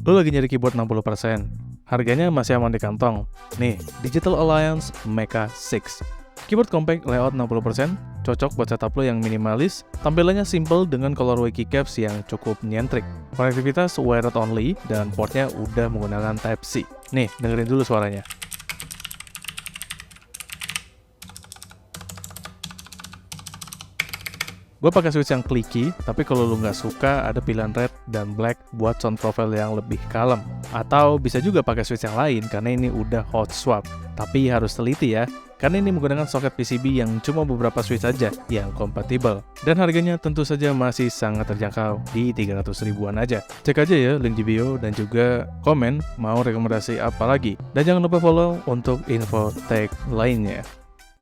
Lo lagi nyari keyboard 60%, harganya masih aman di kantong. Nih, Digital Alliance Mecha 6. Keyboard compact layout 60%, cocok buat setup lo yang minimalis, tampilannya simple dengan colorway keycaps yang cukup nyentrik. Konektivitas wired only, dan portnya udah menggunakan Type-C. Nih, dengerin dulu suaranya. Gue pakai switch yang clicky, tapi kalau lu nggak suka, ada pilihan red dan black buat sound profile yang lebih kalem. Atau bisa juga pakai switch yang lain, karena ini udah hot swap. Tapi harus teliti ya, karena ini menggunakan soket PCB yang cuma beberapa switch saja yang kompatibel. Dan harganya tentu saja masih sangat terjangkau, di 300 ribuan aja. Cek aja ya link di bio, dan juga komen mau rekomendasi apa lagi. Dan jangan lupa follow untuk info tech lainnya.